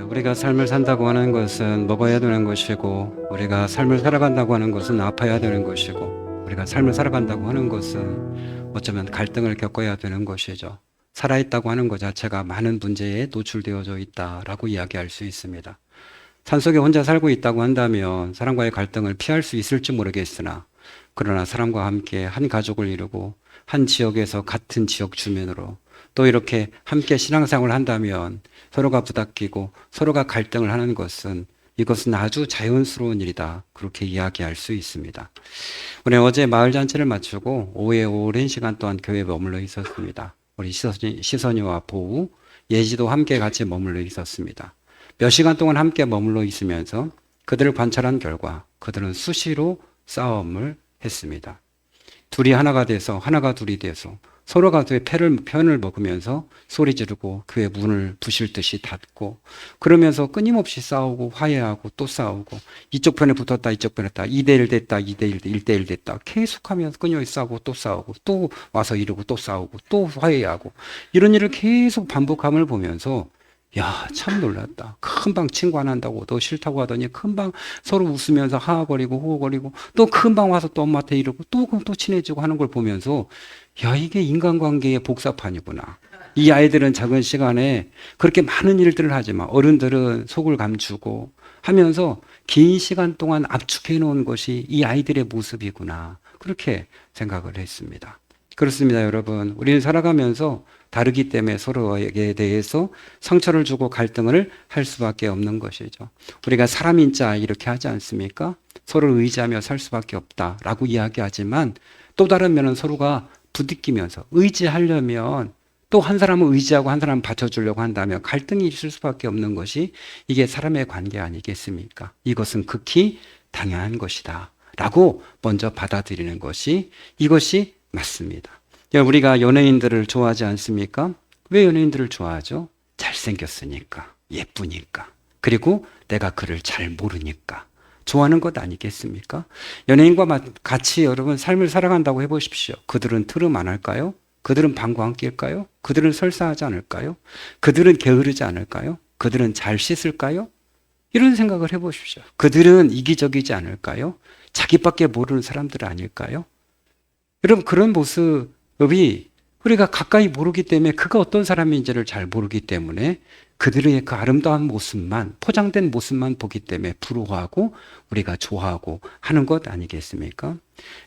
우리가 삶을 산다고 하는 것은 먹어야 되는 것이고, 우리가 삶을 살아간다고 하는 것은 아파야 되는 것이고, 우리가 삶을 살아간다고 하는 것은 어쩌면 갈등을 겪어야 되는 것이죠. 살아있다고 하는 것 자체가 많은 문제에 노출되어져 있다라고 이야기할 수 있습니다. 산속에 혼자 살고 있다고 한다면 사람과의 갈등을 피할 수 있을지 모르겠으나, 그러나 사람과 함께 한 가족을 이루고 한 지역에서 같은 지역 주민으로 또 이렇게 함께 신앙생활을 한다면 서로가 부닥끼고 서로가 갈등을 하는 것은, 이것은 아주 자연스러운 일이다, 그렇게 이야기할 수 있습니다. 우리 어제 마을 잔치를 마치고 오후에 오랜 시간 동안 교회에 머물러 있었습니다. 우리 시선이와 보우, 예지도 함께 같이 머물러 있었습니다. 몇 시간 동안 함께 머물러 있으면서 그들을 관찰한 결과 그들은 수시로 싸움을 했습니다. 둘이 하나가 돼서, 하나가 둘이 돼서 서로가 그의 편을 먹으면서 소리 지르고 그의 문을 부실 듯이 닫고, 그러면서 끊임없이 싸우고 화해하고 또 싸우고, 이쪽 편에 붙었다 이쪽 편에 붙었다, 2대1 됐다 2대1 1대1 됐다, 계속하면서 끊임없이 싸우고 또 싸우고 또 와서 이러고 또 싸우고 또 화해하고, 이런 일을 계속 반복함을 보면서 야, 참 놀랐다. 금방 친구 안 한다고 너 싫다고 하더니 금방 서로 웃으면서 하하거리고 호호거리고, 또 금방 와서 또 엄마한테 이러고 또 친해지고 하는 걸 보면서, 야, 이게 인간관계의 복사판이구나. 이 아이들은 작은 시간에 그렇게 많은 일들을 하지만 어른들은 속을 감추고 하면서 긴 시간 동안 압축해 놓은 것이 이 아이들의 모습이구나, 그렇게 생각을 했습니다. 그렇습니다, 여러분. 우리는 살아가면서 다르기 때문에 서로에게 대해서 상처를 주고 갈등을 할 수밖에 없는 것이죠. 우리가 사람인자 이렇게 하지 않습니까? 서로를 의지하며 살 수밖에 없다라고 이야기하지만, 또 다른 면은 서로가 부딪히면서 의지하려면, 또 한 사람을 의지하고 한 사람을 받쳐주려고 한다면 갈등이 있을 수밖에 없는 것이 이게 사람의 관계 아니겠습니까? 이것은 극히 당연한 것이다 라고 먼저 받아들이는 것이, 이것이 맞습니다. 우리가 연예인들을 좋아하지 않습니까? 왜 연예인들을 좋아하죠? 잘생겼으니까, 예쁘니까, 그리고 내가 그를 잘 모르니까 좋아하는 것 아니겠습니까? 연예인과 같이 여러분 삶을 살아간다고 해보십시오. 그들은 트름 안 할까요? 그들은 방구 안 낄까요? 그들은 설사하지 않을까요? 그들은 게으르지 않을까요? 그들은 잘 씻을까요? 이런 생각을 해보십시오. 그들은 이기적이지 않을까요? 자기밖에 모르는 사람들 아닐까요? 여러분, 그런 모습이 우리가 가까이 모르기 때문에, 그가 어떤 사람인지를 잘 모르기 때문에 그들의 그 아름다운 모습만, 포장된 모습만 보기 때문에 부러워하고 우리가 좋아하고 하는 것 아니겠습니까?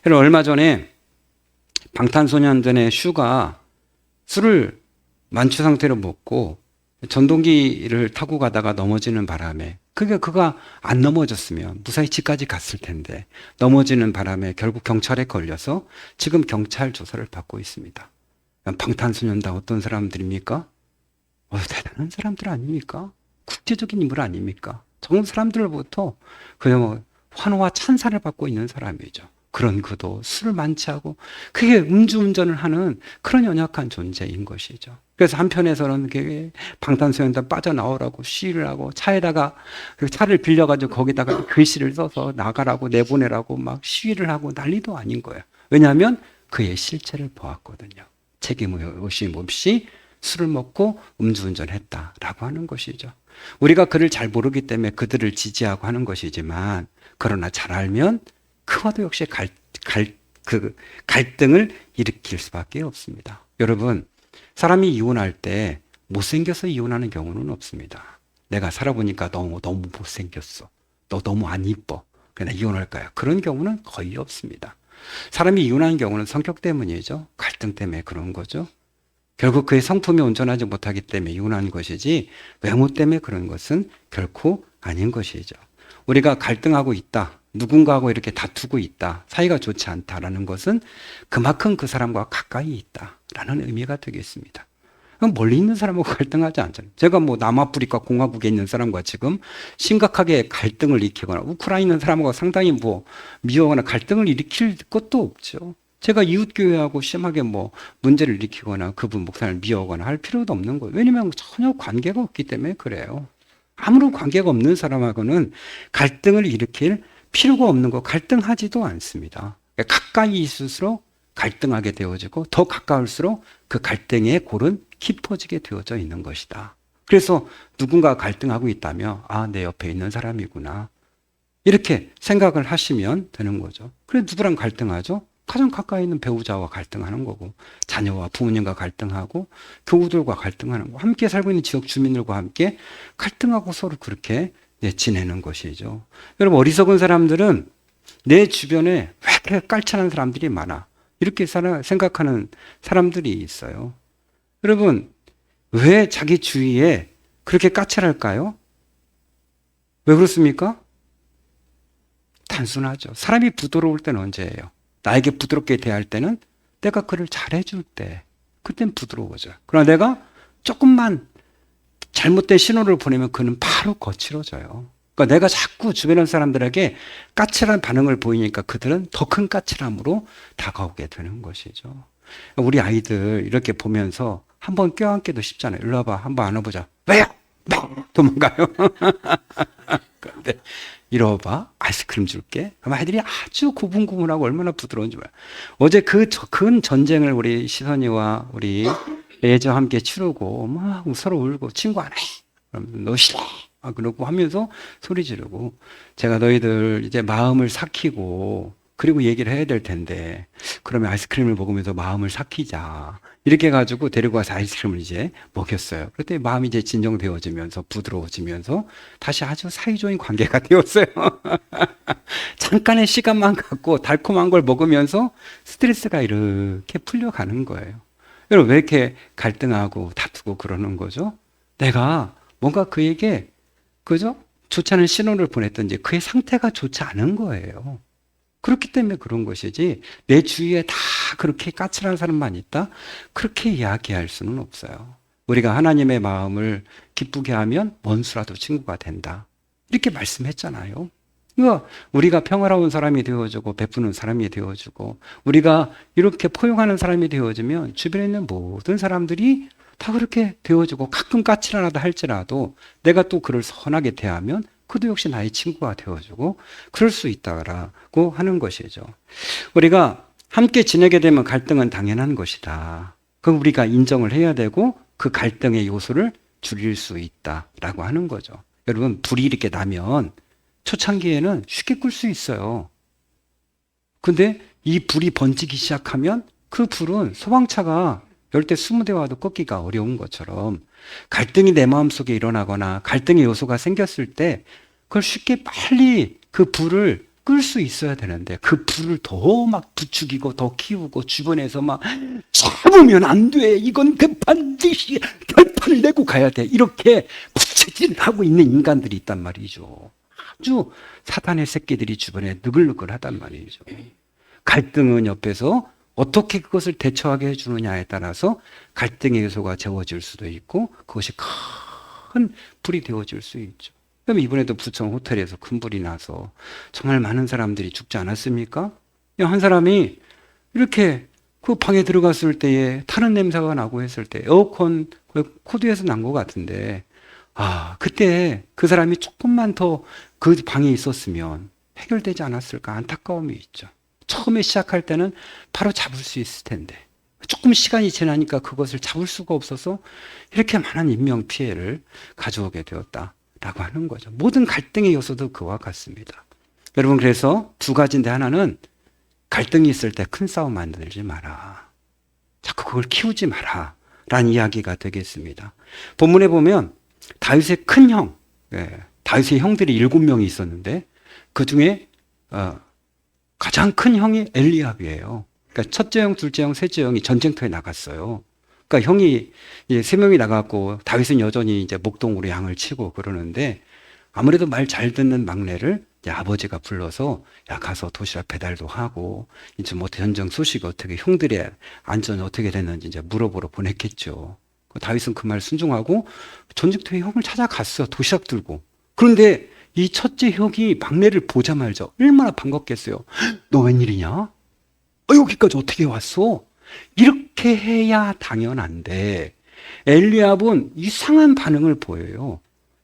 여러분, 얼마 전에 방탄소년단의 슈가 술을 만취 상태로 먹고 전동기를 타고 가다가 넘어지는 바람에, 그가 안 넘어졌으면 무사히 집까지 갔을 텐데 넘어지는 바람에 결국 경찰에 걸려서 지금 경찰 조사를 받고 있습니다. 방탄소년단 어떤 사람들입니까? 대단한 사람들 아닙니까? 국제적인 인물 아닙니까? 저런 사람들로부터 그냥 환호와 찬사를 받고 있는 사람이죠. 그런 그도 술을 만취하고 그게 음주운전을 하는 그런 연약한 존재인 것이죠. 그래서 한편에서는 방탄소년단 빠져나오라고 시위를 하고, 차에다가 차를 빌려가지고 거기다가 글씨를 써서 나가라고 내보내라고 막 시위를 하고 난리도 아닌 거예요. 왜냐하면 그의 실체를 보았거든요. 책임 의심 없이 술을 먹고 음주운전했다라고 하는 것이죠. 우리가 그를 잘 모르기 때문에 그들을 지지하고 하는 것이지만, 그러나 잘 알면 그와도 역시 갈등을 일으킬 수밖에 없습니다. 여러분, 사람이 이혼할 때 못생겨서 이혼하는 경우는 없습니다. 내가 살아보니까 너무 못생겼어, 너 너무 안 이뻐, 그냥 이혼할 거야, 그런 경우는 거의 없습니다. 사람이 이혼하는 경우는 성격 때문이죠. 갈등 때문에 그런 거죠. 결국 그의 성품이 온전하지 못하기 때문에 이혼하는 것이지, 외모 때문에 그런 것은 결코 아닌 것이죠. 우리가 갈등하고 있다, 누군가하고 이렇게 다투고 있다, 사이가 좋지 않다라는 것은 그만큼 그 사람과 가까이 있다라는 의미가 되겠습니다. 멀리 있는 사람하고 갈등하지 않잖아요. 제가 남아프리카 공화국에 있는 사람과 지금 심각하게 갈등을 일으키거나, 우크라이나 있는 사람하고 상당히 미워하거나 갈등을 일으킬 것도 없죠. 제가 이웃교회하고 심하게 문제를 일으키거나 그분 목사를 미워하거나 할 필요도 없는 거예요. 왜냐하면 전혀 관계가 없기 때문에 그래요. 아무런 관계가 없는 사람하고는 갈등을 일으킬 필요가 없는 거, 갈등하지도 않습니다. 가까이 있을수록 갈등하게 되어지고, 더 가까울수록 그 갈등의 골은 깊어지게 되어져 있는 것이다 그래서 누군가 갈등하고 있다면 아, 내 옆에 있는 사람이구나. 이렇게 생각을 하시면 되는 거죠. 그래 누구랑 갈등하죠? 가장 가까이 있는 배우자와 갈등하는 거고, 자녀와 부모님과 갈등하고, 교우들과 갈등하는 거, 함께 살고 있는 지역 주민들과 함께 갈등하고 서로 그렇게 지내는 것이죠. 여러분, 어리석은 사람들은 내 주변에 왜 이렇게 깔찬한 사람들이 많아? 이렇게 생각하는 사람들이 있어요. 여러분, 왜 자기 주위에 그렇게 까칠할까요? 왜 그렇습니까? 단순하죠. 사람이 부드러울 때는 언제예요? 나에게 부드럽게 대할 때는 내가 그를 잘해줄 때, 그땐 부드러워져요. 그러나 내가 조금만 잘못된 신호를 보내면 그는 바로 거칠어져요. 그러니까 내가 자꾸 주변의 사람들에게 까칠한 반응을 보이니까 그들은 더 큰 까칠함으로 다가오게 되는 것이죠. 우리 아이들 이렇게 보면서 한번 껴안기도 쉽잖아요. 일로 와봐, 한번 안아보자. 왜요? 도망가요. 그런데 이리 와봐, 아이스크림 줄게. 그럼 아이들이 아주 고분고분하고 얼마나 부드러운지 몰라요. 어제 그 큰 전쟁을 우리 시선이와 우리 애저와 함께 치르고 막 서로 울고 친구 안 해. 그럼 너 싫어. 그러고 하면서 소리 지르고, 제가 너희들 이제 마음을 삭히고 그리고 얘기를 해야 될 텐데 그러면 아이스크림을 먹으면서 마음을 삭히자. 이렇게 해가지고 데리고 와서 아이스크림을 이제 먹였어요. 그랬더니 마음이 이제 진정되어지면서 부드러워지면서 다시 아주 사이좋은 관계가 되었어요. 잠깐의 시간만 갖고 달콤한 걸 먹으면서 스트레스가 이렇게 풀려가는 거예요. 여러분, 왜 이렇게 갈등하고 다투고 그러는 거죠? 내가 뭔가 그에게, 그죠? 좋지 않은 신호를 보냈든지 그의 상태가 좋지 않은 거예요. 그렇기 때문에 그런 것이지, 내 주위에 다 그렇게 까칠한 사람만 있다? 그렇게 이야기할 수는 없어요. 우리가 하나님의 마음을 기쁘게 하면 원수라도 친구가 된다. 이렇게 말씀했잖아요. 그러니까 우리가 평화로운 사람이 되어주고 베푸는 사람이 되어주고 우리가 이렇게 포용하는 사람이 되어주면 주변에 있는 모든 사람들이 다 그렇게 되어주고, 가끔 까칠하다 할지라도 내가 또 그를 선하게 대하면 그도 역시 나의 친구가 되어주고 그럴 수 있다라고 하는 것이죠. 우리가 함께 지내게 되면 갈등은 당연한 것이다. 그럼 우리가 인정을 해야 되고 그 갈등의 요소를 줄일 수 있다라고 하는 거죠. 여러분, 불이 이렇게 나면 초창기에는 쉽게 끌 수 있어요. 근데 이 불이 번지기 시작하면 그 불은 소방차가 열대 20대 와도 꺾기가 어려운 것처럼, 갈등이 내 마음속에 일어나거나 갈등의 요소가 생겼을 때 그걸 쉽게 빨리 그 불을 끌 수 있어야 되는데 그 불을 더 막 부추기고 더 키우고 주변에서 막 참으면 안 돼, 이건 반드시 결판을 내고 가야 돼, 이렇게 부채질하고 있는 인간들이 있단 말이죠. 아주 사탄의 새끼들이 주변에 느글느글하단 말이죠. 갈등은 옆에서 어떻게 그것을 대처하게 해주느냐에 따라서 갈등의 요소가 재워질 수도 있고 그것이 큰 불이 되어질 수 있죠. 그럼 이번에도 부천 호텔에서 큰 불이 나서 정말 많은 사람들이 죽지 않았습니까? 한 사람이 이렇게 그 방에 들어갔을 때에 타는 냄새가 나고 했을 때 에어컨 코드에서 난 것 같은데, 그때 그 사람이 조금만 더 그 방에 있었으면 해결되지 않았을까 안타까움이 있죠. 처음에 시작할 때는 바로 잡을 수 있을 텐데 조금 시간이 지나니까 그것을 잡을 수가 없어서 이렇게 많은 인명 피해를 가져오게 되었다라고 하는 거죠. 모든 갈등의 요소도 그와 같습니다. 여러분, 그래서 두 가지인데, 하나는 갈등이 있을 때 큰 싸움 만들지 마라. 자꾸 그걸 키우지 마라 라는 이야기가 되겠습니다. 본문에 보면 다윗의 큰 형, 다윗의 형들이 7명이 있었는데 그 중에 가장 큰 형이 엘리압이에요. 그러니까 첫째 형, 둘째 형, 셋째 형이 전쟁터에 나갔어요. 그러니까 형이 이제 3명이 나갔고 다윗은 여전히 이제 목동으로 양을 치고 그러는데, 아무래도 말 잘 듣는 막내를 이제 아버지가 불러서 야, 가서 도시락 배달도 하고 이제 뭐 전쟁 소식 어떻게, 형들의 안전 어떻게 됐는지 이제 물어보러 보냈겠죠. 다윗은 그 말 순종하고 전쟁터에 형을 찾아갔어요. 도시락 들고. 그런데 이 첫째 형이 막내를 보자마자 얼마나 반갑겠어요. 너 웬일이냐? 여기까지 어떻게 왔어? 이렇게 해야 당연한데 엘리압은 이상한 반응을 보여요.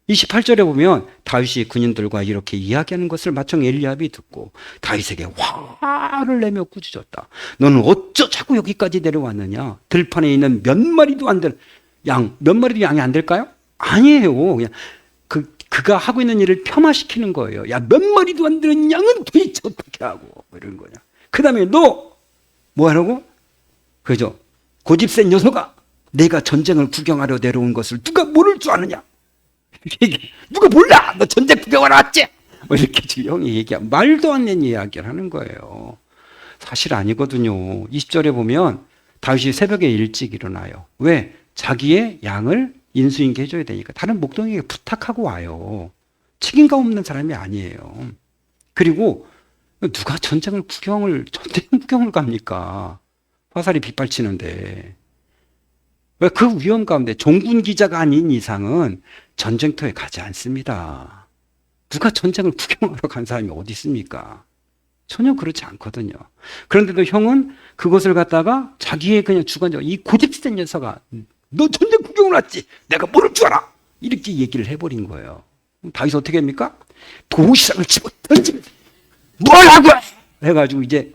28절에 보면 다윗이 군인들과 이렇게 이야기하는 것을 마청 엘리압이 듣고 다윗에게 화를 내며 꾸짖었다. 너는 어쩌자고 여기까지 내려왔느냐? 들판에 있는 몇 마리도 안 될 양, 몇 마리도 양이 안 될까요? 아니에요. 그냥 그가 하고 있는 일을 폄하시키는 거예요. 야, 몇 마리도 안 되는 양은 도대체 어떻게 하고, 뭐 이런 거냐. 그 다음에 너, 뭐 하라고? 그죠? 고집센 녀석아, 내가 전쟁을 구경하러 내려온 것을 누가 모를 줄 아느냐? 누가 몰라? 너 전쟁 구경하러 왔지? 뭐 이렇게 지금 형이 얘기하면 말도 안 되는 이야기를 하는 거예요. 사실 아니거든요. 20절에 보면 다윗이 새벽에 일찍 일어나요. 왜? 자기의 양을 인수인계 해줘야 되니까. 다른 목동에게 부탁하고 와요. 책임감 없는 사람이 아니에요. 그리고 누가 전쟁 구경을 갑니까? 화살이 빗발치는데. 왜 그 위험 가운데 종군 기자가 아닌 이상은 전쟁터에 가지 않습니다. 누가 전쟁을 구경하러 간 사람이 어디 있습니까? 전혀 그렇지 않거든요. 그런데도 형은 그것을 갖다가 자기의 그냥 주관적, 이 고집센 녀석아, 너 전쟁 구경을 왔지? 내가 모를 줄 알아? 이렇게 얘기를 해버린 거예요. 다윗 어떻게 합니까? 도시락을 집어 던지면서 뭐라고 해가지고 이제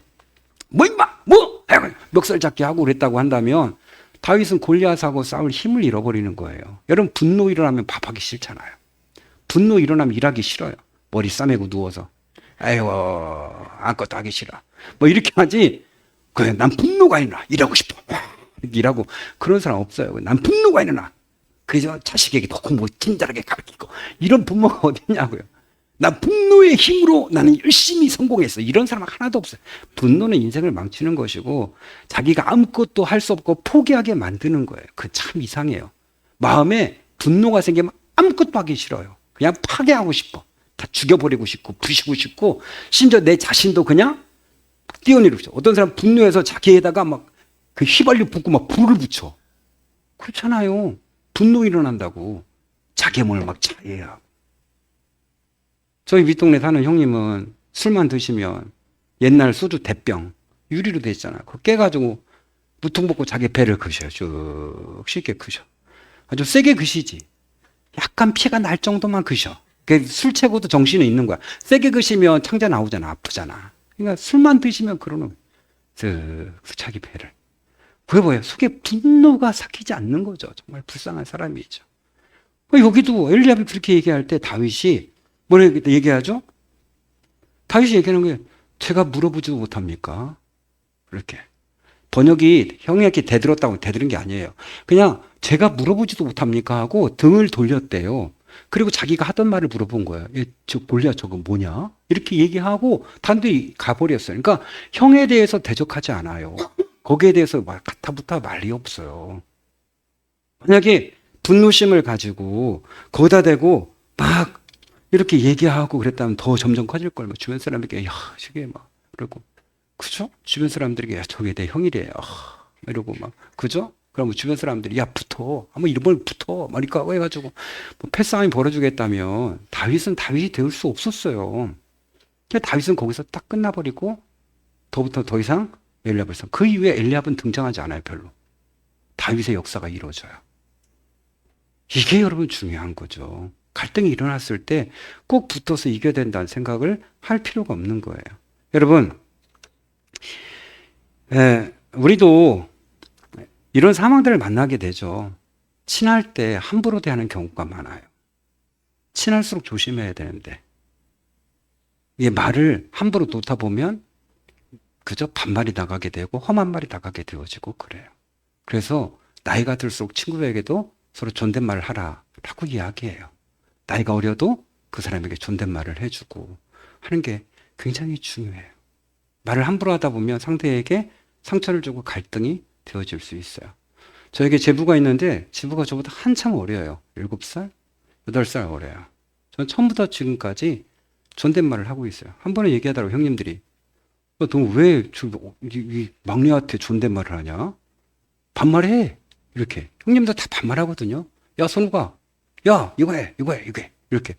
뭐 임마 뭐 해가지고 멱살 잡기 하고 그랬다고 한다면 다윗은 골리앗하고 싸울 힘을 잃어버리는 거예요. 여러분 분노 일어나면 밥하기 싫잖아요. 분노 일어나면 일하기 싫어요. 머리 싸매고 누워서 아이고 아무것도 하기 싫어. 뭐 이렇게 하지. 그래 난 분노가 일어나 일하고 싶어. 이렇게 일하고 그런 사람 없어요. 난 분노가 일어나. 그래서 자식에게 너무 친절하게 가르치고 이런 부모가 어딨냐고요. 난 분노의 힘으로 나는 열심히 성공했어. 이런 사람 하나도 없어요. 분노는 인생을 망치는 것이고 자기가 아무것도 할 수 없고 포기하게 만드는 거예요. 그 참 이상해요. 마음에 분노가 생기면 아무것도 하기 싫어요. 그냥 파괴하고 싶어. 다 죽여버리고 싶고 부시고 싶고 심지어 내 자신도 그냥 뛰어내리고 싶어. 어떤 사람 분노해서 자기에다가 막 그 휘발유 붓고 막 불을 붙여. 그렇잖아요. 분노 일어난다고. 자기 몸을 막 자해하고. 저희 윗동네 사는 형님은 술만 드시면 옛날 소주 대병 유리로 돼 있잖아요. 그거 깨가지고 무통 먹고 자기 배를 그셔요. 쭉 쉽게 그셔. 아주 세게 그시지. 약간 피가 날 정도만 그셔. 술 채고도 정신은 있는 거야. 세게 그시면 창자 나오잖아. 아프잖아. 그러니까 술만 드시면 그러는 거예요. 자기 배를. 그게 뭐예요? 속에 분노가 삭히지 않는 거죠. 정말 불쌍한 사람이죠. 여기도 엘리압이 그렇게 얘기할 때 다윗이 뭐라 얘기하죠? 다윗이 얘기하는 게 제가 물어보지도 못합니까? 그렇게. 번역이 형에게 대들었다고 대들은 게 아니에요. 그냥 제가 물어보지도 못합니까? 하고 등을 돌렸대요. 그리고 자기가 하던 말을 물어본 거예요. 저 골리앗 저거 뭐냐? 이렇게 얘기하고 단둘이 가버렸어요. 그러니까 형에 대해서 대적하지 않아요. 거기에 대해서 가타부타 말이 없어요. 만약에 분노심을 가지고 거기다 대고 막 이렇게 얘기하고 그랬다면 더 점점 커질 걸. 주변 사람에게 야 저게 막 그러고 그죠? 주변 사람들에게 야 저게 내 형이래. 이러고 막 그죠? 그러면 주변 사람들이 야 붙어. 한번 이번 붙어. 막 이렇게 하고 해가지고 뭐 패싸움이 벌어지겠다면 다윗은 다윗이 되올 수 없었어요. 다윗은 거기서 딱 끝나버리고 더 이상 엘리압을 써. 그 이후에 엘리압은 등장하지 않아요. 별로. 다윗의 역사가 이루어져요. 이게 여러분 중요한 거죠. 갈등이 일어났을 때 꼭 붙어서 이겨야 된다는 생각을 할 필요가 없는 거예요. 여러분, 우리도 이런 상황들을 만나게 되죠. 친할 때 함부로 대하는 경우가 많아요. 친할수록 조심해야 되는데 이게 말을 함부로 놓다 보면 그저 반말이 나가게 되고 험한 말이 나가게 되어지고 그래요. 그래서 나이가 들수록 친구에게도 서로 존댓말을 하라라고 이야기해요. 나이가 어려도 그 사람에게 존댓말을 해주고 하는 게 굉장히 중요해요. 말을 함부로 하다 보면 상대에게 상처를 주고 갈등이 되어질 수 있어요. 저에게 제부가 있는데 제부가 저보다 한참 어려요. 7살? 8살 어려요. 전 처음부터 지금까지 존댓말을 하고 있어요. 한 번에 얘기하더라고 형님들이 너 왜 막내한테 존댓말을 하냐? 반말해. 이렇게. 형님도 다 반말하거든요. 야 선우가 야 이거 해 이렇게.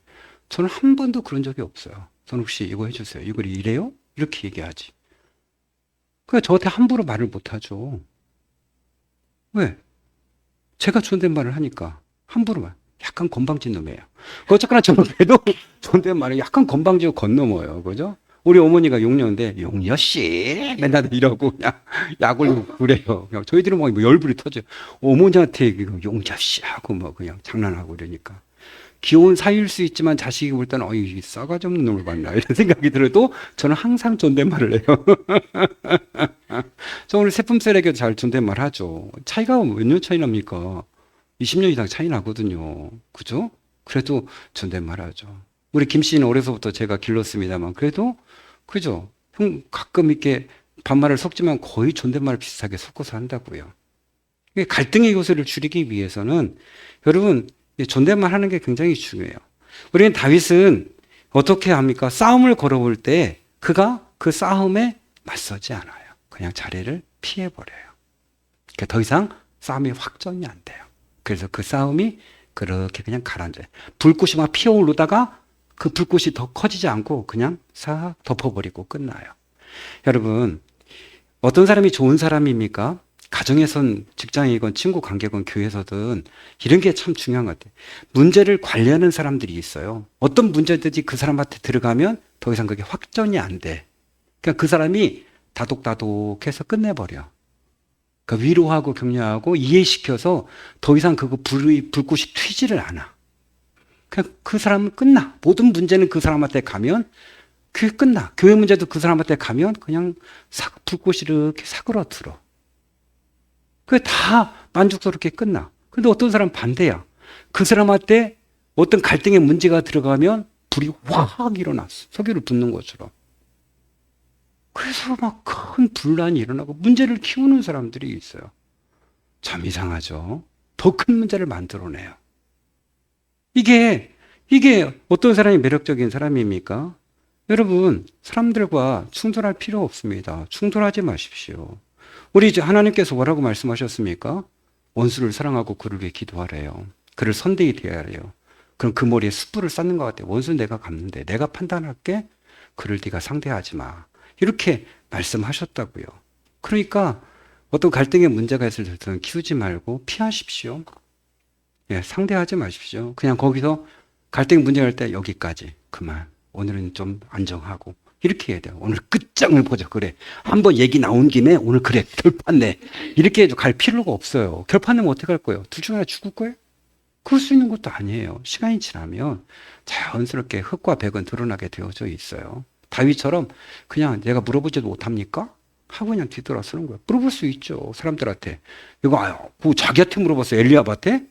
저는 한 번도 그런 적이 없어요. 선욱 씨 이거 해주세요. 이걸 이래요? 이렇게 얘기하지. 그냥 저한테 함부로 말을 못하죠. 왜? 제가 존댓말을 하니까 함부로만. 약간 건방진 놈이에요. 어쨌거나 저는 그래도 존댓말을 약간 건방지고 건너머요. 그죠? 우리 어머니가 용녀인데 용녀씨 맨날 이러고 그냥 약을 그래요. 그냥 저희들은 막 열불이 터져요. 어머니한테 용녀씨 하고 뭐 그냥 장난하고 이러니까. 귀여운 사이일 수 있지만 자식이 볼 때는 이 싸가지 없는 놈을 봤나 이런 생각이 들어도 저는 항상 존댓말을 해요. 저 오늘 세품셀에게도 잘 존댓말 하죠. 차이가 몇 년 차이 납니까? 20년 이상 차이 나거든요. 그죠? 그래도 존댓말 하죠. 우리 김 씨는 어려서부터 제가 길렀습니다만 그래도 그죠? 형 가끔 이렇게 반말을 섞지만 거의 존댓말 비슷하게 섞어서 한다고요. 갈등의 요소를 줄이기 위해서는 여러분 존댓말 하는 게 굉장히 중요해요. 우리는 다윗은 어떻게 합니까? 싸움을 걸어올 때 그가 그 싸움에 맞서지 않아요. 그냥 자리를 피해버려요. 그러니까 더 이상 싸움이 확전이 안 돼요. 그래서 그 싸움이 그렇게 그냥 가라앉아요. 불꽃이 막 피어오르다가 그 불꽃이 더 커지지 않고 그냥 싹 덮어버리고 끝나요. 여러분, 어떤 사람이 좋은 사람입니까? 가정에선 직장이건 친구 관계건 교회에서든 이런 게 참 중요한 것 같아요. 문제를 관리하는 사람들이 있어요. 어떤 문제든지 그 사람한테 들어가면 더 이상 그게 확전이 안 돼. 그러니까 그 사람이 다독다독해서 끝내버려. 그러니까 위로하고 격려하고 이해시켜서 더 이상 그거 불꽃이 튀지를 않아. 그냥 그 사람은 끝나. 모든 문제는 그 사람한테 가면 그게 끝나. 교회 문제도 그 사람한테 가면 그냥 불꽃이 이렇게 사그러들어. 그게 다 만족스럽게 끝나. 근데 어떤 사람 반대야. 그 사람한테 어떤 갈등의 문제가 들어가면 불이 확 일어났어. 석유를 붓는 것처럼. 그래서 막 큰 분란이 일어나고 문제를 키우는 사람들이 있어요. 참 이상하죠. 더 큰 문제를 만들어내요. 이게 어떤 사람이 매력적인 사람입니까? 여러분, 사람들과 충돌할 필요 없습니다. 충돌하지 마십시오. 우리 이제 하나님께서 뭐라고 말씀하셨습니까? 원수를 사랑하고 그를 위해 기도하래요. 그를 선대히 대하래요. 그럼 그 머리에 숯불을 쌓는 것 같아요. 원수는 내가 갚는데 내가 판단할게. 그를 네가 상대하지 마. 이렇게 말씀하셨다고요. 그러니까 어떤 갈등의 문제가 있을 때는 키우지 말고 피하십시오. 예, 상대하지 마십시오. 그냥 거기서 갈등 문제가 할 때 여기까지 그만. 오늘은 좀 안정하고 이렇게 해야 돼요. 오늘 끝장을 보자. 그래. 한번 얘기 나온 김에 오늘 그래. 결판 내. 이렇게 갈 필요가 없어요. 결판 내면 어떻게 할 거예요? 둘 중 하나 죽을 거예요? 그럴 수 있는 것도 아니에요. 시간이 지나면 자연스럽게 흙과 백은 드러나게 되어져 있어요. 다윗처럼 그냥 내가 물어보지도 못합니까? 하고 그냥 뒤돌아서는 거예요. 물어볼 수 있죠. 사람들한테. 이거 뭐 자기한테 물어봤어요. 엘리압한테?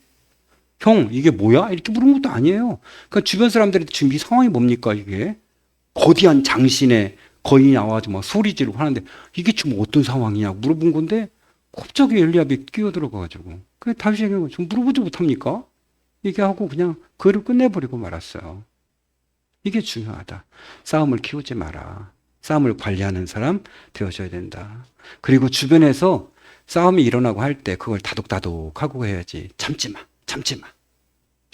형, 이게 뭐야? 이렇게 물은 것도 아니에요. 그러니까 주변 사람들이 지금 이 상황이 뭡니까, 이게? 거대한 장신에 거인이 나와가지고 막 소리 지르고 하는데 이게 지금 어떤 상황이냐고 물어본 건데 갑자기 엘리압이 끼어들어가가지고. 그래, 다윗에게 좀 물어보지 못합니까? 얘기하고 그냥 그를 끝내버리고 말았어요. 이게 중요하다. 싸움을 키우지 마라. 싸움을 관리하는 사람 되어줘야 된다. 그리고 주변에서 싸움이 일어나고 할 때 그걸 다독다독하고 해야지. 참지 마. 참지 마.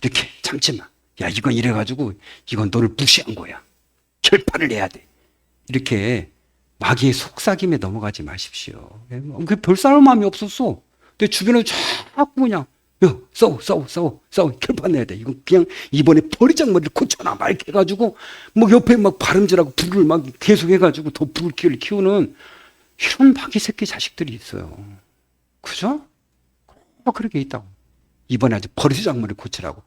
이렇게 참지 마. 야, 이건 이래가지고 이건 너를 무시한 거야. 결판을 내야 돼. 이렇게 마귀의 속삭임에 넘어가지 마십시오. 별 싸울 마음이 없었어. 근데 주변에 자꾸 그냥 야, 싸워. 결판 내야 돼. 이건 그냥 이번에 버리장머리를 고쳐놔. 막 이렇게 해가지고, 뭐 옆에 막 바람질하고 불을 막 계속 해가지고 더 불길을 키우는 이런 마귀 새끼 자식들이 있어요. 그죠? 그렇게 있다고. 이번에 아주 버리장머리를 고치라고.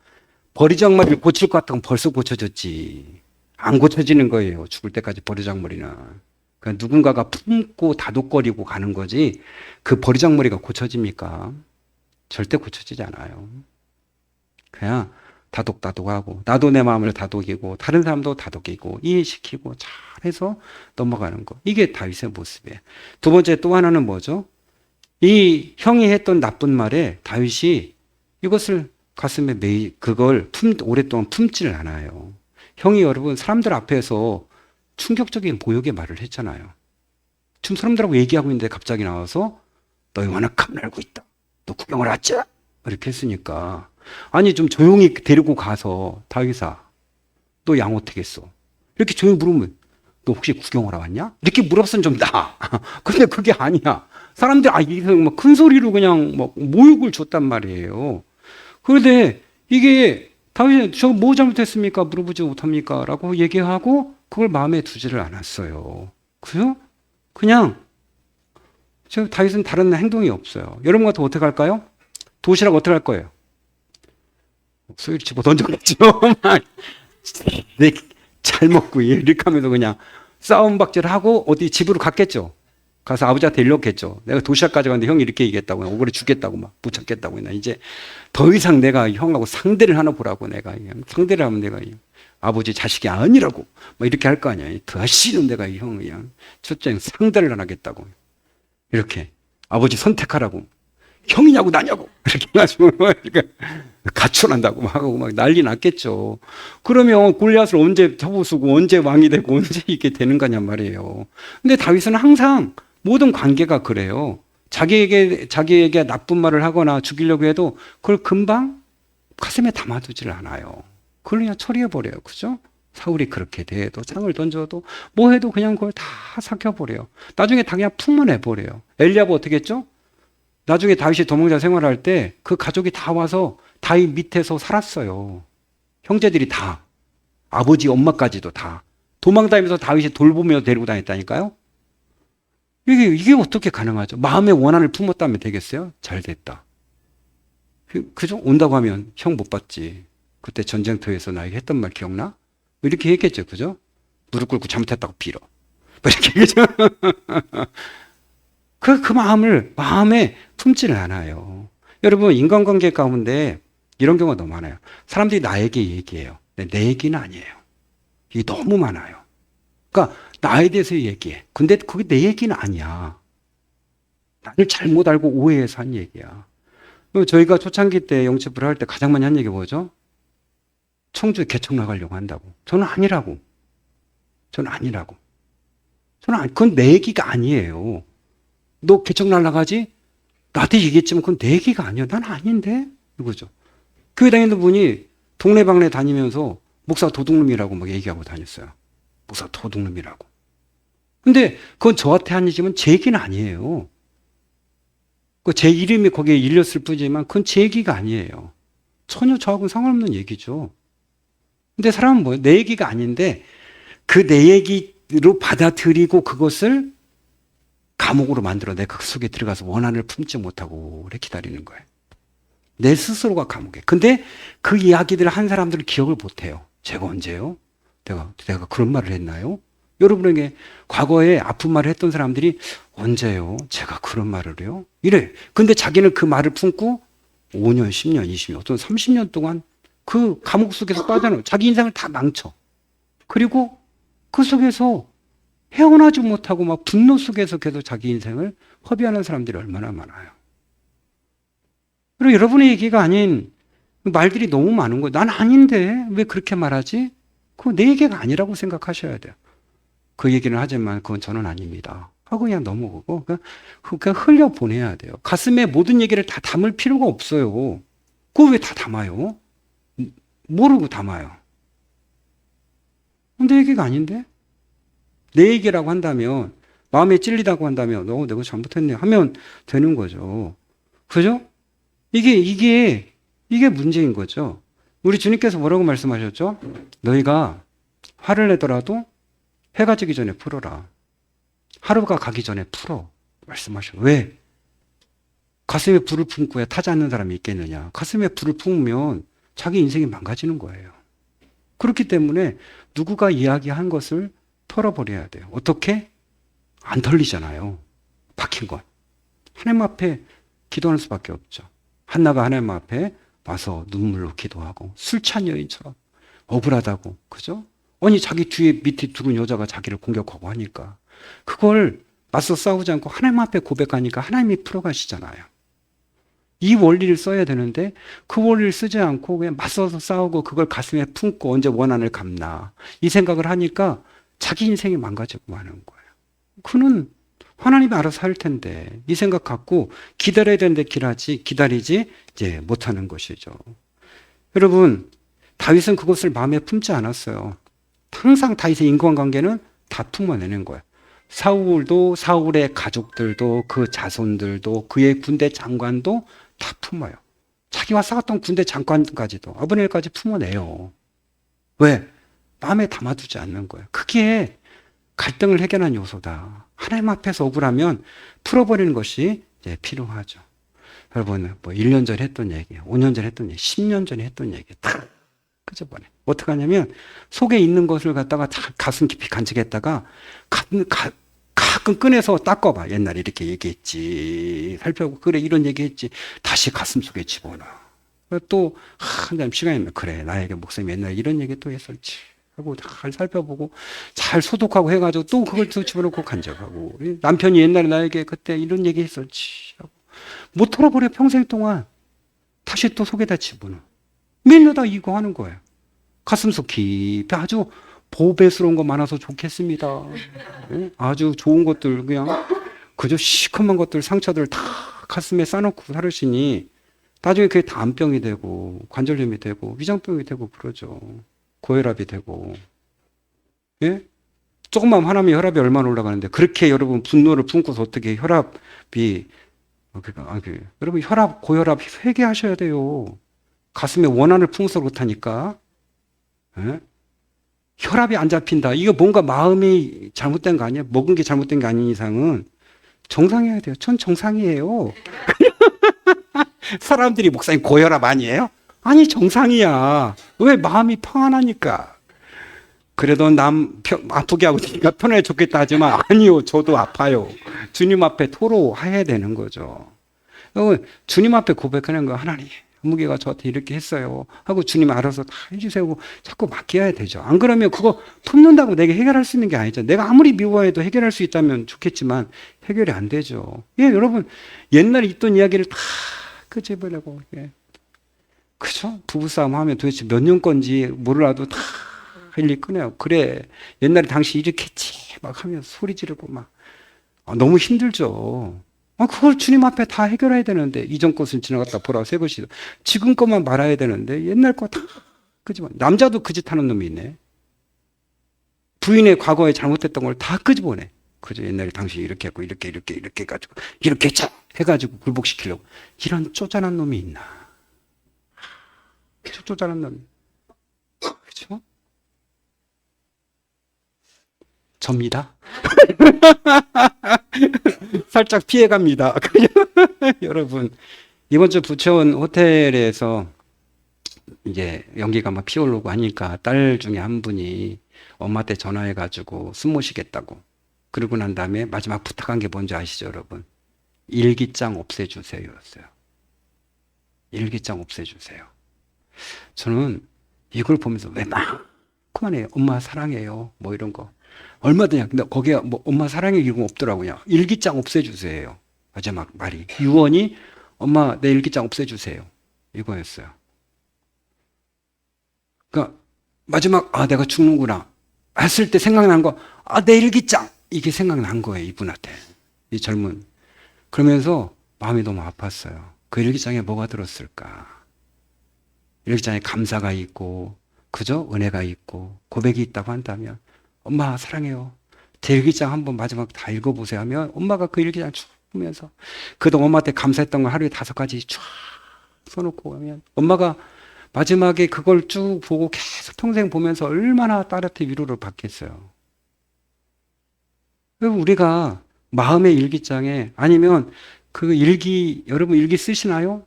버리장머리를 고칠 것 같으면 벌써 고쳐졌지. 안 고쳐지는 거예요. 죽을 때까지 버리장머리는. 그러니까 누군가가 품고 다독거리고 가는 거지 그 버리장머리가 고쳐집니까? 절대 고쳐지지 않아요. 그냥 다독다독하고 나도 내 마음을 다독이고 다른 사람도 다독이고 이해시키고 잘해서 넘어가는 거. 이게 다윗의 모습이에요. 두 번째 또 하나는 뭐죠? 이 형이 했던 나쁜 말에 다윗이 이것을 가슴에 그걸 오랫동안 품지를 않아요. 형이 여러분 사람들 앞에서 충격적인 모욕의 말을 했잖아요. 지금 사람들하고 얘기하고 있는데 갑자기 나와서 너희 완악함을 알고 있다. 너 구경을 하지? 이렇게 했으니까 아니 좀 조용히 데리고 가서 다윗아 너 양 어떻게 했어? 이렇게 조용히 물으면 너 혹시 구경하러 왔냐? 이렇게 물었으면 좀 나아. 근데 그게 아니야. 사람들이 이게 막 큰 소리로 그냥 막 모욕을 줬단 말이에요. 그런데 이게 다윗이 저 뭐 잘못했습니까? 물어보지 못합니까? 라고 얘기하고 그걸 마음에 두지를 않았어요. 그죠? 그냥 지금 다윗은 다른 행동이 없어요. 여러분 같으면 어떻게 할까요? 도시락 어떻게 할 거예요? 소위를 집어 던져갔죠. 네, 잘 먹고 이렇게 하면서 그냥 싸움박질하고 어디 집으로 갔겠죠. 가서 아버지한테 일렀겠죠. 내가 도시락 가져갔는데 형이 이렇게 얘기했다고, 억울해 죽겠다고, 막 붙잡겠다고. 나 이제 더 이상 내가 형하고 상대를 하나 보라고. 내가 상대를 하면 내가 아버지 자식이 아니라고 막 이렇게 할 거 아니야. 다시는 내가 이 형 그냥 첫째 상대를 안 하겠다고. 이렇게 아버지 선택하라고. 형이냐고 나냐고 이렇게 해가지고 가출한다고 막 하고 막 난리 났겠죠. 그러면 골리앗을 언제 접어쓰고 언제 왕이 되고 언제 이게 되는 거냔 말이에요. 근데 다윗은 항상 모든 관계가 그래요. 자기에게 나쁜 말을 하거나 죽이려고 해도 그걸 금방 가슴에 담아두질 않아요. 그걸 그냥 처리해버려요. 그죠? 사울이 그렇게 돼도 창을 던져도 뭐 해도 그냥 그걸 다 삭혀버려요. 나중에 다 그냥 풍만해버려요. 엘리야가 어떻게 했죠? 나중에 다윗이 도망자 생활할 때 그 가족이 다 와서 다윗 밑에서 살았어요. 형제들이 다. 아버지, 엄마까지도 다. 도망다니면서 다윗이 돌보며 데리고 다녔다니까요? 이게 어떻게 가능하죠? 마음의 원한을 품었다면 되겠어요? 잘 됐다. 그죠? 온다고 하면 형 못 봤지. 그때 전쟁터에서 나에게 했던 말 기억나? 이렇게 했겠죠. 그죠? 무릎 꿇고 잘못했다고 빌어. 이렇게 얘기죠. 그 마음을 마음에 품지를 않아요. 여러분, 인간관계 가운데 이런 경우가 너무 많아요. 사람들이 나에게 얘기해요. 근데 내 얘기는 아니에요. 이게 너무 많아요. 그러니까 나에 대해서 얘기해. 근데 그게 내 얘기는 아니야. 나를 잘못 알고 오해해서 한 얘기야. 저희가 초창기 때 영접을 할 때 가장 많이 한 얘기 뭐죠? 청주에 개척 나가려고 한다고. 저는 아니라고. 그건 내 얘기가 아니에요. 너 개척 날라가지? 나한테 얘기했지만 그건 내 얘기가 아니야. 난 아닌데? 이거죠. 교회 다니는 분이 동네방네 다니면서 목사 도둑놈이라고 막 얘기하고 다녔어요. 목사 도둑놈이라고. 근데 그건 저한테 한 얘기지만 제 얘기는 아니에요. 제 이름이 거기에 일렸을 뿐이지만 그건 제 얘기가 아니에요. 전혀 저하고는 상관없는 얘기죠. 근데 사람은 뭐예요? 내 얘기가 아닌데 그 내 얘기로 받아들이고 그것을 감옥으로 만들어 내가 그 속에 들어가서 원한을 품지 못하고 오래 기다리는 거예요. 내 스스로가 감옥에. 근데 그 이야기들을 한 사람들은 기억을 못해요. 제가 언제요? 내가 그런 말을 했나요? 여러분에게 과거에 아픈 말을 했던 사람들이 언제요? 제가 그런 말을 해요? 이래. 근데 자기는 그 말을 품고 5년, 10년, 20년, 어떤 30년 동안 그 감옥 속에서 빠져나와 자기 인생을 다 망쳐. 그리고 그 속에서 헤어나지 못하고 막 분노 속에서 계속 자기 인생을 허비하는 사람들이 얼마나 많아요. 그리고 여러분의 얘기가 아닌 말들이 너무 많은 거예요. 난 아닌데 왜 그렇게 말하지? 그거 내 얘기가 아니라고 생각하셔야 돼요. 그 얘기는 하지만 그건 저는 아닙니다. 하고 그냥 넘어가고 그냥 흘려보내야 돼요. 가슴에 모든 얘기를 다 담을 필요가 없어요. 그거 왜 다 담아요? 모르고 담아요. 내 얘기가 아닌데? 내 얘기라고 한다면, 마음에 찔리다고 한다면, 내가 잘못했네 하면 되는 거죠. 그죠? 이게 문제인 거죠. 우리 주님께서 뭐라고 말씀하셨죠? 너희가 화를 내더라도 해가 지기 전에 풀어라. 하루가 가기 전에 풀어. 말씀하셔. 왜? 가슴에 불을 품고 타지 않는 사람이 있겠느냐. 가슴에 불을 품으면 자기 인생이 망가지는 거예요. 그렇기 때문에 누구가 이야기한 것을 털어버려야 돼요. 어떻게? 안 털리잖아요. 박힌 건. 하나님 앞에 기도하는 수밖에 없죠. 한나가 하나님 앞에 와서 눈물로 기도하고 술 취한 여인처럼 억울하다고. 그죠? 아니 자기 뒤에 밑에 두른 여자가 자기를 공격하고 하니까 그걸 맞서 싸우지 않고 하나님 앞에 고백하니까 하나님이 풀어가시잖아요. 이 원리를 써야 되는데 그 원리를 쓰지 않고 그냥 맞서서 싸우고 그걸 가슴에 품고 언제 원한을 갚나 이 생각을 하니까 자기 인생이 망가지고 마는 거예요. 그는 하나님이 알아서 할 텐데 이 생각 갖고 기다려야 되는데 기다리지 이제 못하는 것이죠. 여러분 다윗은 그것을 마음에 품지 않았어요. 항상 다윗의 인간관계는 다 품어내는 거예요. 사울도 사울의 가족들도 그 자손들도 그의 군대 장관도 다 품어요. 자기와 싸웠던 군대 장관까지도 아브넬까지 품어내요. 왜? 마음에 담아두지 않는 거예요. 그게 갈등을 해결하는 요소다. 하나님 앞에서 억울하면 풀어버리는 것이 이제 필요하죠. 여러분, 뭐 1년 전에 했던 얘기, 5년 전에 했던 얘기, 10년 전에 했던 얘기 다 끄집어내. 어떻게 하냐면 속에 있는 것을 갖다가 다 가슴 깊이 간직했다가 가끔 꺼내서 닦아봐. 옛날에 이렇게 얘기했지. 살펴보고 그래 이런 얘기했지. 다시 가슴 속에 집어넣어. 또 한참 시간이 면 그래 나에게 목사님이 옛날에 이런 얘기 또 했었지 하고 잘 살펴보고 잘 소독하고 해가지고 또 그걸 또 집어넣고 간직하고 남편이 옛날에 나에게 그때 이런 얘기 했었지 하고 못 털어버려. 평생 동안 다시 또 속에다 집어넣어. 맨날 다 이거 하는 거예요. 가슴속 깊이 아주 보배스러운 거 많아서 좋겠습니다. 아주 좋은 것들 그냥 그저 시커먼 것들 상처들 다 가슴에 싸놓고 살으시니 나중에 그게 다 암병이 되고 관절염이 되고 위장병이 되고 그러죠. 고혈압이 되고. 예? 조금만 화나면 혈압이 얼마나 올라가는데 그렇게 여러분 분노를 품고서 어떻게 혈압이 여러분 혈압 고혈압 회개하셔야 돼요. 가슴에 원한을 품어서 그렇다니까. 예? 혈압이 안 잡힌다. 이거 뭔가 마음이 잘못된 거 아니야? 먹은 게 잘못된 게 아닌 이상은 정상이어야 돼요. 전 정상이에요. 사람들이 목사님 고혈압 아니에요? 아니 정상이야. 왜? 마음이 평안하니까. 그래도 남 아프게 하고 니까 편하게 좋겠다 하지만 아니요. 저도 아파요. 주님 앞에 토로해야 되는 거죠. 주님 앞에 고백하는 거 하나님 무게가 저한테 이렇게 했어요 하고 주님 알아서 다 해주세요. 자꾸 맡겨야 되죠. 안 그러면 그거 품는다고 내가 해결할 수 있는 게 아니죠. 내가 아무리 미워해도 해결할 수 있다면 좋겠지만 해결이 안 되죠. 예, 여러분 옛날에 있던 이야기를 다 끄집어내고 예. 그죠? 부부싸움 하면 도대체 몇 년 건지 몰라도 다 일일이 꺼내요. 그래 옛날에 당신 이렇게 했지 막 하면서 소리 지르고 막 너무 힘들죠. 그걸 주님 앞에 다 해결해야 되는데 이전 것은 지나갔다 보라 새 것이다. 지금 것만 말아야 되는데 옛날 거 다 끄집어. 남자도 그 짓 하는 놈이 있네. 부인의 과거에 잘못했던 걸 다 끄집어내. 그죠? 옛날에 당신이 이렇게 했고 이렇게 해가지고 이렇게 해가지고 굴복시키려고 이런 쪼잔한 놈이 있나? 쪼잔한 놈. 그죠? 접니다. 살짝 피해갑니다. 여러분 이번 주 부천 호텔에서 이제 연기가 막 피어오르고 하니까 딸 중에 한 분이 엄마한테 전화해가지고 숨 모시겠다고 그러고 난 다음에 마지막 부탁한 게 뭔지 아시죠 여러분? 일기장 없애주세요 였어요. 일기장 없애주세요. 저는 이걸 보면서 왜 막 그만해요. 엄마 사랑해요 뭐 이런 거 얼마든지. 근데 거기에 뭐 엄마 사랑해 이런 거 없더라고요. 일기장 없애주세요. 마지막 말이 유언이 엄마 내 일기장 없애주세요 이거였어요. 그러니까 마지막 내가 죽는구나 했을 때 생각난 거 내 일기장 이게 생각난 거예요 이분한테. 이 젊은. 그러면서 마음이 너무 아팠어요. 그 일기장에 뭐가 들었을까? 일기장에 감사가 있고 그죠? 은혜가 있고 고백이 있다고 한다면 엄마 사랑해요. 제 일기장 한번 마지막 다 읽어보세요 하면 엄마가 그 일기장 쭉 보면서 그동안 엄마한테 감사했던 걸 하루에 5가지 쫙 써놓고 하면 엄마가 마지막에 그걸 쭉 보고 계속 평생 보면서 얼마나 딸한테 위로를 받겠어요. 우리가 마음의 일기장에 아니면 그 일기 여러분 일기 쓰시나요?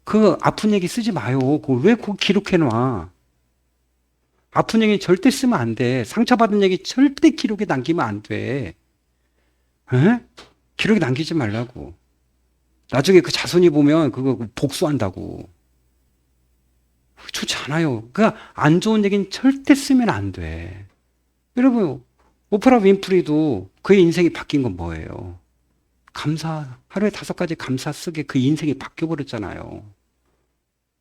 그 아픈 얘기 쓰지 마요. 왜 그거 기록해놔? 아픈 얘기 절대 쓰면 안 돼. 상처받은 얘기 절대 기록에 남기면 안 돼. 에? 기록에 남기지 말라고. 나중에 그 자손이 보면 그거 복수한다고. 좋지 않아요. 그러니까 안 좋은 얘기는 절대 쓰면 안 돼. 여러분 오프라 윈프리도 그의 인생이 바뀐 건 뭐예요? 감사. 하루에 5가지 감사 쓰게 그 인생이 바뀌어버렸잖아요.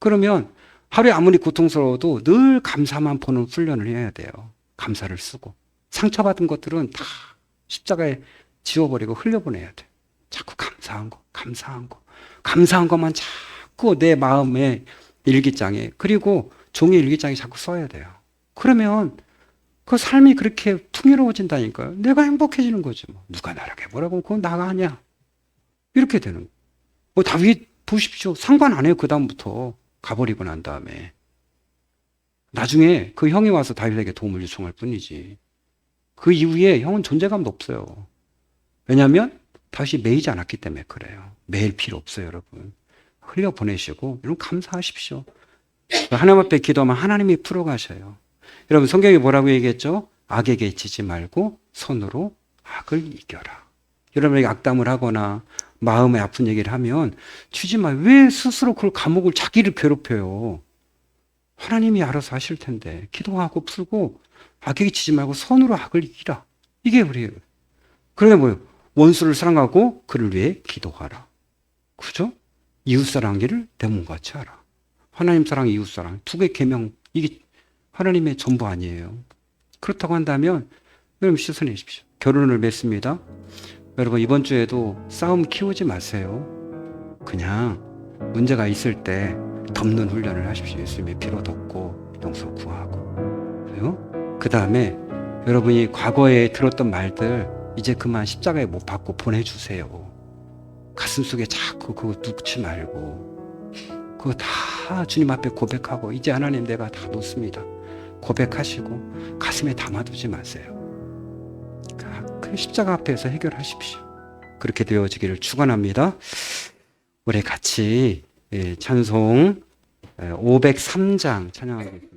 그러면 하루에 아무리 고통스러워도 늘 감사만 보는 훈련을 해야 돼요. 감사를 쓰고. 상처받은 것들은 다 십자가에 지워버리고 흘려보내야 돼. 자꾸 감사한 것만 자꾸 내 마음의 일기장에, 그리고 종이 일기장에 자꾸 써야 돼요. 그러면 그 삶이 그렇게 풍요로워진다니까요. 내가 행복해지는 거지. 뭐. 누가 나라게 뭐라고 그건 나가 아니야. 이렇게 되는 거예요. 뭐 다윗 보십시오. 상관 안 해요. 그 다음부터. 가버리고 난 다음에. 나중에 그 형이 와서 다윗에게 도움을 요청할 뿐이지. 그 이후에 형은 존재감도 없어요. 왜냐하면 다윗이 매이지 않았기 때문에 그래요. 매일 필요 없어요, 여러분. 흘려보내시고 여러분 감사하십시오. 하나님 앞에 기도하면 하나님이 풀어가셔요. 여러분 성경이 뭐라고 얘기했죠? 악에게 지지 말고 손으로 악을 이겨라. 여러분에게 악담을 하거나 마음에 아픈 얘기를 하면 주지 마. 왜 스스로 그걸 감옥을 자기를 괴롭혀요? 하나님이 알아서 하실 텐데 기도하고 풀고 악에게 지지 말고 손으로 악을 이기라. 이게 우리예요. 그러게 뭐예요? 원수를 사랑하고 그를 위해 기도하라. 그죠? 이웃사랑하기를 내 몸같이 하라. 하나님 사랑, 이웃사랑 두 개 계명, 이게 하나님의 전부 아니에요. 그렇다고 한다면 여러분 씻어내십시오. 결혼을 맺습니다. 여러분 이번 주에도 싸움 키우지 마세요. 그냥 문제가 있을 때 덮는 훈련을 하십시오. 예수님의 피로 덮고 용서 구하고. 그 다음에 여러분이 과거에 들었던 말들 이제 그만 십자가에 못 박고 보내주세요. 가슴속에 자꾸 그거 눕지 말고 그거 다 주님 앞에 고백하고 이제 하나님 내가 다 놓습니다. 고백하시고 가슴에 담아두지 마세요. 그 십자가 앞에서 해결하십시오. 그렇게 되어지기를 축원합니다. 우리 같이 찬송 503장 찬양하겠습니다.